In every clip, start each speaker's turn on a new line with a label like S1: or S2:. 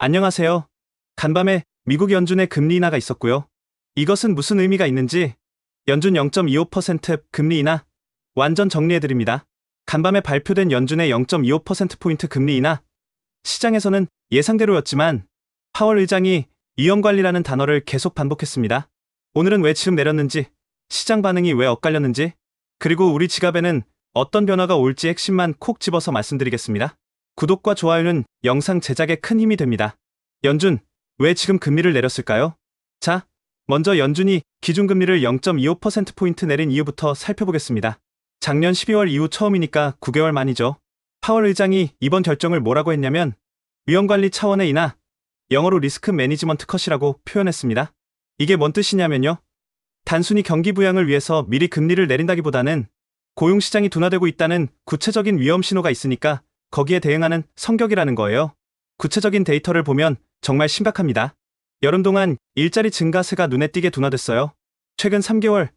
S1: 안녕하세요. 간밤에 미국 연준의 금리 인하가 있었고요. 이것은 무슨 의미가 있는지 연준 0.25% 금리 인하 완전 정리해드립니다. 간밤에 발표된 연준의 0.25%포인트 금리 인하 시장에서는 예상대로였지만 파월 의장이 위험관리라는 단어를 계속 반복했습니다. 오늘은 왜 지금 내렸는지, 시장 반응이 왜 엇갈렸는지, 그리고 우리 지갑에는 어떤 변화가 올지 핵심만 콕 집어서 말씀드리겠습니다. 구독과 좋아요는 영상 제작에 큰 힘이 됩니다. 연준, 왜 지금 금리를 내렸을까요? 자, 먼저 연준이 기준금리를 0.25%포인트 내린 이유부터 살펴보겠습니다. 작년 12월 이후 처음이니까 9개월 만이죠. 파월 의장이 이번 결정을 뭐라고 했냐면 위험관리 차원의 인하, 영어로 리스크 매니지먼트 컷이라고 표현했습니다. 이게 뭔 뜻이냐면요. 단순히 경기 부양을 위해서 미리 금리를 내린다기보다는 고용시장이 둔화되고 있다는 구체적인 위험 신호가 있으니까 거기에 대응하는 성격이라는 거예요. 구체적인 데이터를 보면 정말 심각합니다. 여름 동안 일자리 증가세가 눈에 띄게 둔화됐어요. 최근 3개월,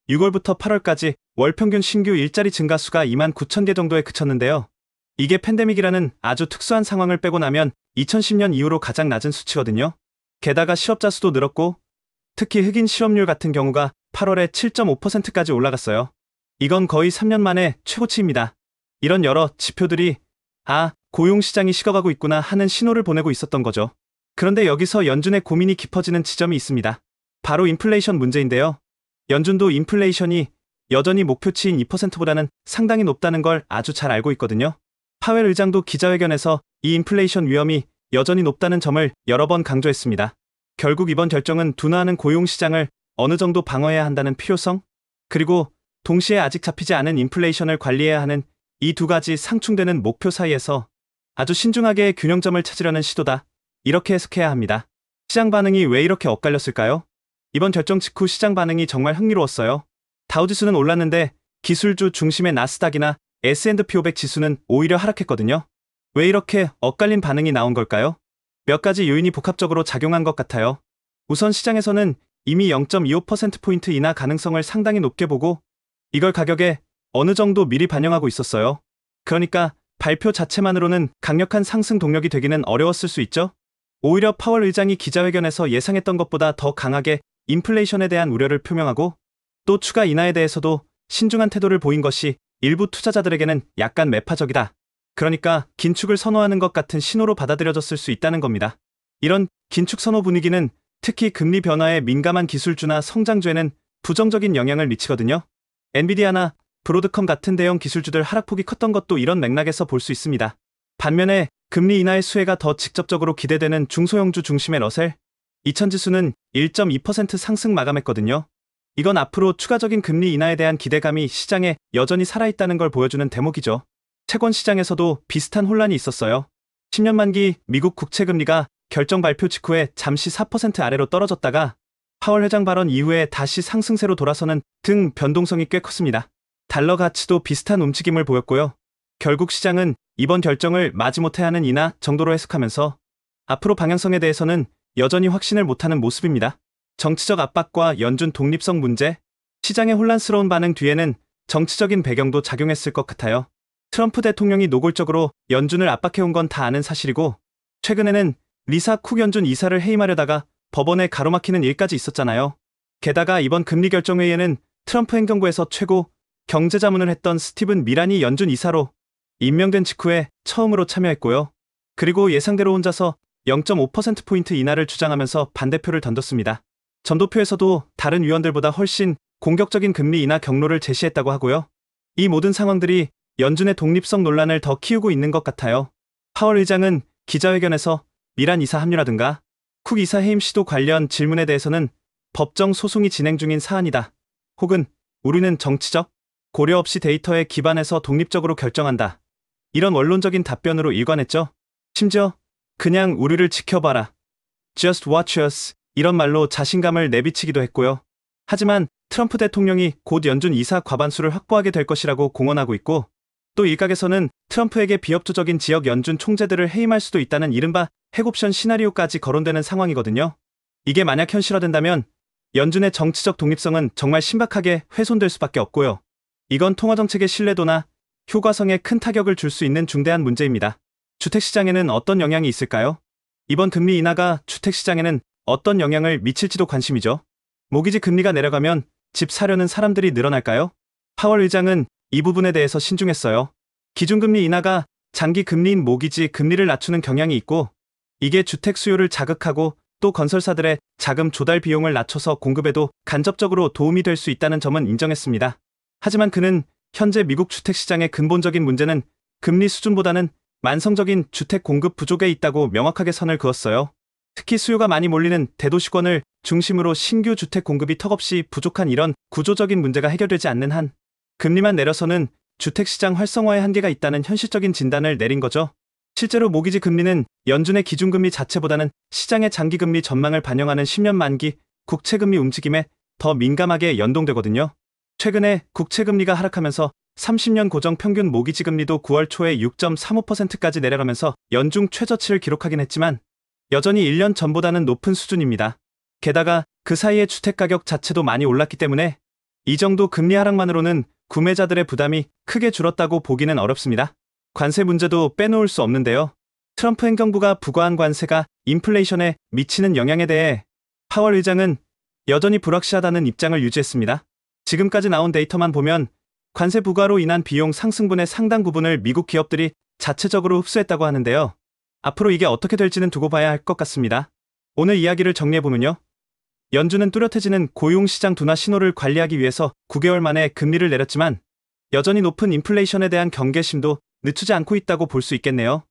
S1: 6월부터 8월까지 월 평균 신규 일자리 증가수가 29,000개 정도에 그쳤는데요. 이게 팬데믹이라는 아주 특수한 상황을 빼고 나면 2010년 이후로 가장 낮은 수치거든요. 게다가 실업자 수도 늘었고 특히 흑인 실업률 같은 경우가 8월에 7.5%까지 올라갔어요. 이건 거의 3년 만에 최고치입니다. 이런 여러 지표들이 고용시장이 식어가고 있구나 하는 신호를 보내고 있었던 거죠. 그런데 여기서 연준의 고민이 깊어지는 지점이 있습니다. 바로 인플레이션 문제인데요. 연준도 인플레이션이 여전히 목표치인 2%보다는 상당히 높다는 걸 아주 잘 알고 있거든요. 파웰 의장도 기자회견에서 이 인플레이션 위험이 여전히 높다는 점을 여러 번 강조했습니다. 결국 이번 결정은 둔화하는 고용시장을 어느 정도 방어해야 한다는 필요성, 그리고 동시에 아직 잡히지 않은 인플레이션을 관리해야 하는 이 두 가지 상충되는 목표 사이에서 아주 신중하게 균형점을 찾으려는 시도다. 이렇게 해석해야 합니다. 시장 반응이 왜 이렇게 엇갈렸을까요? 이번 결정 직후 시장 반응이 정말 흥미로웠어요. 다우지수는 올랐는데 기술주 중심의 나스닥이나 S&P 500 지수는 오히려 하락했거든요. 왜 이렇게 엇갈린 반응이 나온 걸까요? 몇 가지 요인이 복합적으로 작용한 것 같아요. 우선 시장에서는 이미 0.25%포인트 인하 가능성을 상당히 높게 보고 이걸 가격에 어느 정도 미리 반영하고 있었어요. 그러니까 발표 자체만으로는 강력한 상승 동력이 되기는 어려웠을 수 있죠. 오히려 파월 의장이 기자회견에서 예상했던 것보다 더 강하게 인플레이션에 대한 우려를 표명하고 또 추가 인하에 대해서도 신중한 태도를 보인 것이 일부 투자자들에게는 약간 매파적이다. 그러니까 긴축을 선호하는 것 같은 신호로 받아들여졌을 수 있다는 겁니다. 이런 긴축 선호 분위기는 특히 금리 변화에 민감한 기술주나 성장주에는 부정적인 영향을 미치거든요. 엔비디아나 브로드컴 같은 대형 기술주들 하락폭이 컸던 것도 이런 맥락에서 볼 수 있습니다. 반면에 금리 인하의 수혜가 더 직접적으로 기대되는 중소형주 중심의 러셀 2000 지수는 1.2% 상승 마감했거든요. 이건 앞으로 추가적인 금리 인하에 대한 기대감이 시장에 여전히 살아있다는 걸 보여주는 대목이죠. 채권 시장에서도 비슷한 혼란이 있었어요. 10년 만기 미국 국채금리가 결정 발표 직후에 잠시 4% 아래로 떨어졌다가 파월 회장 발언 이후에 다시 상승세로 돌아서는 등 변동성이 꽤 컸습니다. 달러 가치도 비슷한 움직임을 보였고요. 결국 시장은 이번 결정을 마지못해 하는 인하 정도로 해석하면서 앞으로 방향성에 대해서는 여전히 확신을 못하는 모습입니다. 정치적 압박과 연준 독립성 문제, 시장의 혼란스러운 반응 뒤에는 정치적인 배경도 작용했을 것 같아요. 트럼프 대통령이 노골적으로 연준을 압박해온 건 다 아는 사실이고 최근에는 리사 쿡 연준 이사를 해임하려다가 법원에 가로막히는 일까지 있었잖아요. 게다가 이번 금리 결정회의에는 트럼프 행정부에서 최고 경제자문을 했던 스티븐 미란이 연준 이사로 임명된 직후에 처음으로 참여했고요. 그리고 예상대로 혼자서 0.5%포인트 인하를 주장하면서 반대표를 던졌습니다. 전도표에서도 다른 위원들보다 훨씬 공격적인 금리 인하 경로를 제시했다고 하고요. 이 모든 상황들이 연준의 독립성 논란을 더 키우고 있는 것 같아요. 파월 의장은 기자회견에서 미란 이사 합류라든가 쿡 이사 해임 시도 관련 질문에 대해서는 법정 소송이 진행 중인 사안이다. 혹은 우리는 정치적 고려 없이 데이터에 기반해서 독립적으로 결정한다. 이런 원론적인 답변으로 일관했죠. 심지어 그냥 우리를 지켜봐라. Just watch us. 이런 말로 자신감을 내비치기도 했고요. 하지만 트럼프 대통령이 곧 연준 이사 과반수를 확보하게 될 것이라고 공언하고 있고 또 일각에서는 트럼프에게 비협조적인 지역 연준 총재들을 해임할 수도 있다는 이른바 핵옵션 시나리오까지 거론되는 상황이거든요. 이게 만약 현실화된다면 연준의 정치적 독립성은 정말 심각하게 훼손될 수밖에 없고요. 이건 통화정책의 신뢰도나 효과성에 큰 타격을 줄 수 있는 중대한 문제입니다. 주택시장에는 어떤 영향이 있을까요? 이번 금리 인하가 주택시장에는 어떤 영향을 미칠지도 관심이죠. 모기지 금리가 내려가면 집 사려는 사람들이 늘어날까요? 파월 의장은 이 부분에 대해서 신중했어요. 기준금리 인하가 장기 금리인 모기지 금리를 낮추는 경향이 있고, 이게 주택 수요를 자극하고 또 건설사들의 자금 조달 비용을 낮춰서 공급에도 간접적으로 도움이 될 수 있다는 점은 인정했습니다. 하지만 그는 현재 미국 주택시장의 근본적인 문제는 금리 수준보다는 만성적인 주택 공급 부족에 있다고 명확하게 선을 그었어요. 특히 수요가 많이 몰리는 대도시권을 중심으로 신규 주택 공급이 턱없이 부족한 이런 구조적인 문제가 해결되지 않는 한 금리만 내려서는 주택시장 활성화에 한계가 있다는 현실적인 진단을 내린 거죠. 실제로 모기지 금리는 연준의 기준금리 자체보다는 시장의 장기금리 전망을 반영하는 10년 만기 국채금리 움직임에 더 민감하게 연동되거든요. 최근에 국채금리가 하락하면서 30년 고정 평균 모기지 금리도 9월 초에 6.35%까지 내려가면서 연중 최저치를 기록하긴 했지만 여전히 1년 전보다는 높은 수준입니다. 게다가 그 사이에 주택가격 자체도 많이 올랐기 때문에 이 정도 금리 하락만으로는 구매자들의 부담이 크게 줄었다고 보기는 어렵습니다. 관세 문제도 빼놓을 수 없는데요. 트럼프 행정부가 부과한 관세가 인플레이션에 미치는 영향에 대해 파월 의장은 여전히 불확실하다는 입장을 유지했습니다. 지금까지 나온 데이터만 보면 관세 부과로 인한 비용 상승분의 상당 부분을 미국 기업들이 자체적으로 흡수했다고 하는데요. 앞으로 이게 어떻게 될지는 두고 봐야 할 것 같습니다. 오늘 이야기를 정리해보면요. 연준은 뚜렷해지는 고용시장 둔화 신호를 관리하기 위해서 9개월 만에 금리를 내렸지만 여전히 높은 인플레이션에 대한 경계심도 늦추지 않고 있다고 볼 수 있겠네요.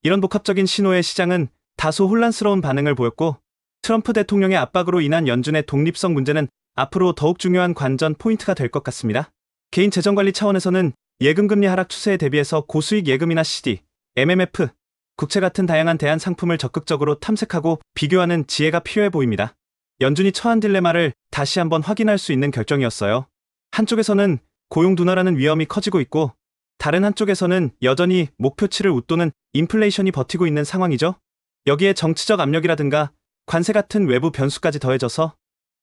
S1: 이런 복합적인 신호에 시장은 다소 혼란스러운 반응을 보였고, 트럼프 대통령의 압박으로 인한 연준의 독립성 문제는 앞으로 더욱 중요한 관전 포인트가 될 것 같습니다. 개인 재정관리 차원에서는 예금금리 하락 추세에 대비해서 고수익 예금이나 CD, MMF, 국채 같은 다양한 대안 상품을 적극적으로 탐색하고 비교하는 지혜가 필요해 보입니다. 연준이 처한 딜레마를 다시 한번 확인할 수 있는 결정이었어요. 한쪽에서는 고용 둔화라는 위험이 커지고 있고, 다른 한쪽에서는 여전히 목표치를 웃도는 인플레이션이 버티고 있는 상황이죠. 여기에 정치적 압력이라든가 관세 같은 외부 변수까지 더해져서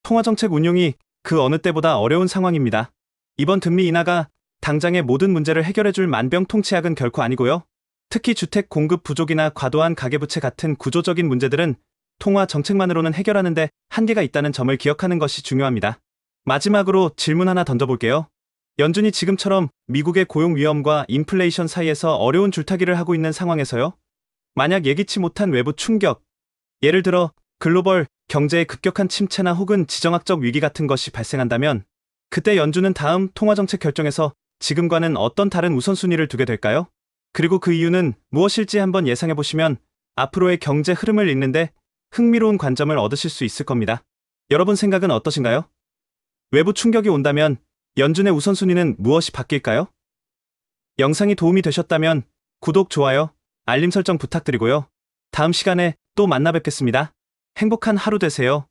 S1: 통화정책 운용이 그 어느 때보다 어려운 상황입니다. 이번 금리 인하가 당장의 모든 문제를 해결해줄 만병통치약은 결코 아니고요. 특히 주택 공급 부족이나 과도한 가계부채 같은 구조적인 문제들은 통화 정책만으로는 해결하는데 한계가 있다는 점을 기억하는 것이 중요합니다. 마지막으로 질문 하나 던져볼게요. 연준이 지금처럼 미국의 고용 위험과 인플레이션 사이에서 어려운 줄타기를 하고 있는 상황에서요. 만약 예기치 못한 외부 충격, 예를 들어 글로벌 경제의 급격한 침체나 혹은 지정학적 위기 같은 것이 발생한다면 그때 연준은 다음 통화정책 결정에서 지금과는 어떤 다른 우선순위를 두게 될까요? 그리고 그 이유는 무엇일지 한번 예상해보시면 앞으로의 경제 흐름을 읽는데 흥미로운 관점을 얻으실 수 있을 겁니다. 여러분 생각은 어떠신가요? 외부 충격이 온다면 연준의 우선순위는 무엇이 바뀔까요? 영상이 도움이 되셨다면 구독, 좋아요, 알림 설정 부탁드리고요. 다음 시간에 또 만나 뵙겠습니다. 행복한 하루 되세요.